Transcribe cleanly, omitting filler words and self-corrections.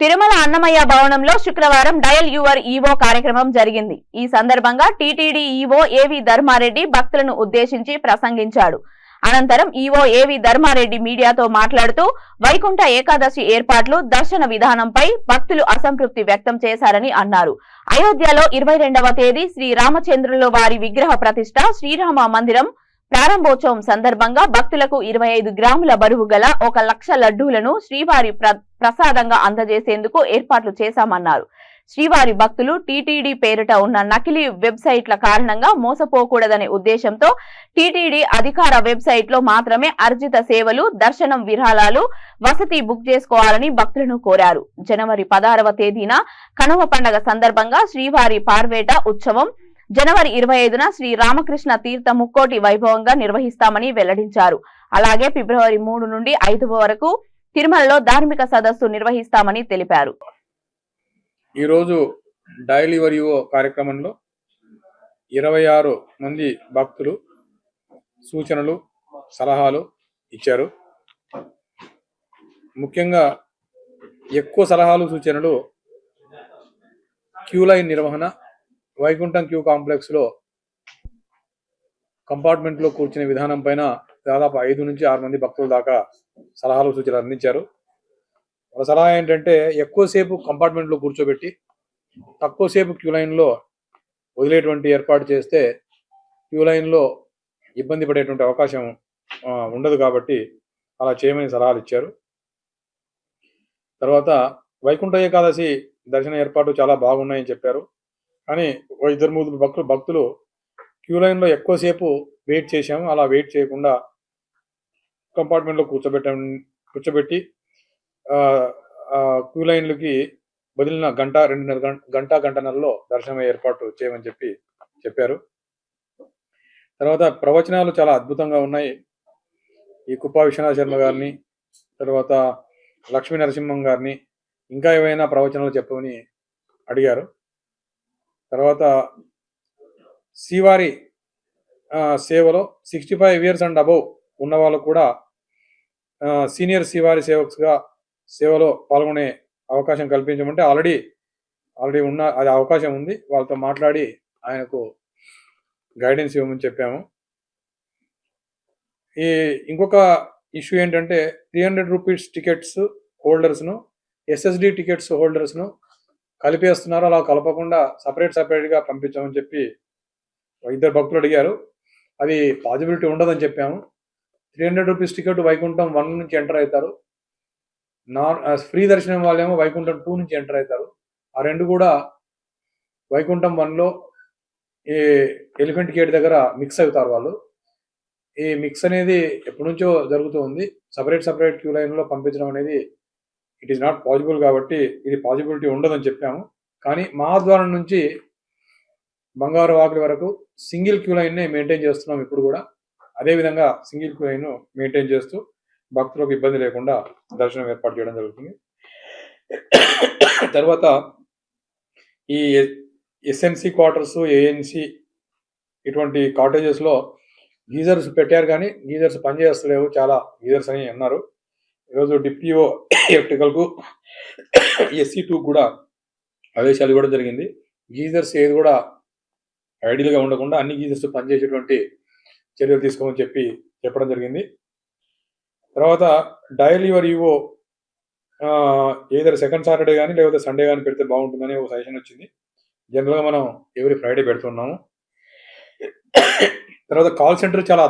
తిరుమల అన్నమయ్య భవనంలో శుక్రవారం dial your EO కార్యక్రమం జరిగింది. ఈ సందర్భంగా టీటీడీ ఈవో ఏవి ధర్మారెడ్డి భక్తులను ఉద్దేశించి ప్రసంగించాడు. అనంతరం ఈవో ఏవి ధర్మారెడ్డి మీడియాతో మాట్లాడుతూ వైకుంఠ ఏకాదశి ఏర్పాట్లు, దర్శన విధానంపై భక్తులు అసంతృప్తి వ్యక్తం చేశారని అన్నారు. అయోధ్యలో 22వ తేదీ శ్రీ రామచంద్రుల వారి విగ్రహ ప్రతిష్ఠ, శ్రీరామ మందిరం ప్రారంభోత్సవం సందర్భంగా భక్తులకు 25 గ్రాముల బరువు గల 1 లక్ష లడ్డూలను శ్రీవారి ప్రసాదంగా అందజేసేందుకు ఏర్పాట్లు చేశామన్నారు. శ్రీవారి భక్తులు టీటీడీ పేరిట ఉన్న నకిలీ వెబ్సైట్ల కారణంగా మోసపోకూడదనే ఉద్దేశంతో టీటీడీ అధికార వెబ్సైట్ లో మాత్రమే అర్జిత సేవలు, దర్శనం విరాళాలు, వసతి బుక్ చేసుకోవాలని భక్తులను కోరారు. జనవరి 16వ తేదీన కనుమ పండుగ సందర్భంగా శ్రీవారి పార్వేట ఉత్సవం, జనవరి 25న శ్రీ రామకృష్ణ తీర్థ ముక్కోటి వైభవంగా నిర్వహిస్తామని వెల్లడించారు. అలాగే ఫిబ్రవరి 3 నుండి 5 వరకు తిరుమలలో ధార్మిక సదస్సు నిర్వహిస్తామని తెలిపారు. ఈరోజు డయల్ యువర్ ఈవో కార్యక్రమంలో 26 మంది భక్తులు సూచనలు, సలహాలు ఇచ్చారు. ముఖ్యంగా ఎక్కువ సలహాలు, సూచనలు క్యూ లైన్ నిర్వహణ, వైకుంఠం క్యూ కాంప్లెక్స్ లో కంపార్ట్మెంట్ లో కూర్చునే విధానం పైన దాదాపు 5 నుంచి 6 మంది భక్తుల దాకా సలహాలు, సూచనలు అందించారు. ఒక సలహా ఏంటంటే ఎక్కువసేపు కంపార్ట్మెంట్ లో కూర్చోబెట్టి తక్కువసేపు క్యూ లైన్ లో వదిలేటువంటి ఏర్పాటు చేస్తే క్యూ లైన్ లో ఇబ్బంది పడేటువంటి అవకాశం ఉండదు, కాబట్టి అలా చేయమని సలహాలు ఇచ్చారు. తర్వాత వైకుంఠ ఏకాదశి దర్శన ఏర్పాటు చాలా బాగున్నాయని చెప్పారు. కానీ 2-3 భక్తులు క్యూ లైన్ లో ఎక్కువసేపు వెయిట్ చేశాము. అలా వెయిట్ చేయకుండా కంపార్ట్మెంట్ లో కూర్చోబెట్టి క్యూ లైన్లకి బదిలిన గంటన్నరలో దర్శనం ఏర్పాటు చేయమని చెప్పారు. తర్వాత ప్రవచనాలు చాలా అద్భుతంగా ఉన్నాయి. ఈ కుప్పా విశ్వనాథ శర్మ గారిని, తర్వాత లక్ష్మీ నరసింహం గారిని ఇంకా ఏవైనా ప్రవచనాలు చెప్పమని అడిగారు. తర్వాత శ్రీవారి సేవలో 65 ఇయర్స్ అండ్ అబౌవ్ ఉన్న వాళ్ళు కూడా సీనియర్ శ్రీవారి సేవక్స్గా సేవలో పాల్గొనే అవకాశం కల్పించమంటే ఆల్రెడీ ఉన్న అది అవకాశం ఉంది. వాళ్ళతో మాట్లాడి ఆయనకు గైడెన్స్ ఇవ్వమని చెప్పాము. ఇంకొక ఇష్యూ ఏంటంటే 300 రూపీస్ టికెట్స్ హోల్డర్స్ను, ఎస్ఎస్డి టికెట్స్ హోల్డర్స్ను కలిపేస్తున్నారు. అలా కలపకుండా సపరేట్గా పంపించామని చెప్పి 2 భక్తులు అడిగారు. అది పాసిబిలిటీ ఉండదని చెప్పాము. 300 రూపీస్ టికెట్ వైకుంఠం 1 నుంచి ఎంటర్ అవుతారు. ఫ్రీ దర్శనం వాళ్ళేమో వైకుంఠం 2 నుంచి ఎంటర్ అవుతారు. ఆ రెండు కూడా వైకుంఠం 1లో ఈ ఎలిఫెంట్ గేట్ దగ్గర మిక్స్ అవుతారు వాళ్ళు. ఈ మిక్స్ అనేది ఎప్పటి నుంచో జరుగుతూ ఉంది. సపరేట్ క్యూ లైన్లో పంపించడం అనేది ఇట్ ఈస్ నాట్ పాసిబుల్, కాబట్టి ఇది పాసిబిలిటీ ఉండదని చెప్పాము. కానీ మా ద్వారం నుంచి బంగారు వాకిలి వరకు సింగిల్ క్యూ లైన్నే మెయింటైన్ చేస్తున్నాం. ఇప్పుడు కూడా అదేవిధంగా సింగిల్ క్యూ లైన్ మెయింటైన్ చేస్తూ భక్తులకు ఇబ్బంది లేకుండా దర్శనం ఏర్పాటు చేయడం జరుగుతుంది. తర్వాత ఈ ఎస్ఎన్సి క్వార్టర్స్, ఏఎన్సి ఇటువంటి కాటేజెస్లో గీజర్స్ పెట్టారు, కానీ గీజర్స్ పనిచేస్తలేవు, చాలా గీజర్స్ అని అన్నారు. ఈరోజు డిప్యూఓ ఎలక్ట్రికల్కు SC2 కూడా ఆదేశాలు ఇవ్వడం జరిగింది. గీజర్స్ ఏది కూడా ఐడియల్గా ఉండకుండా అన్ని గీజర్స్ పనిచేసేటువంటి చర్యలు తీసుకోమని చెప్పడం జరిగింది. తర్వాత డయల్ యువర్ ఈవో ఏదైనా సెకండ్ సాటర్డే కానీ లేకపోతే సండే కానీ పెడితే బాగుంటుందని ఒక సజెషన్ వచ్చింది. జనరల్గా మనం ఎవ్రీ ఫ్రైడే పెడుతున్నాము. తర్వాత కాల్ సెంటర్ చాలా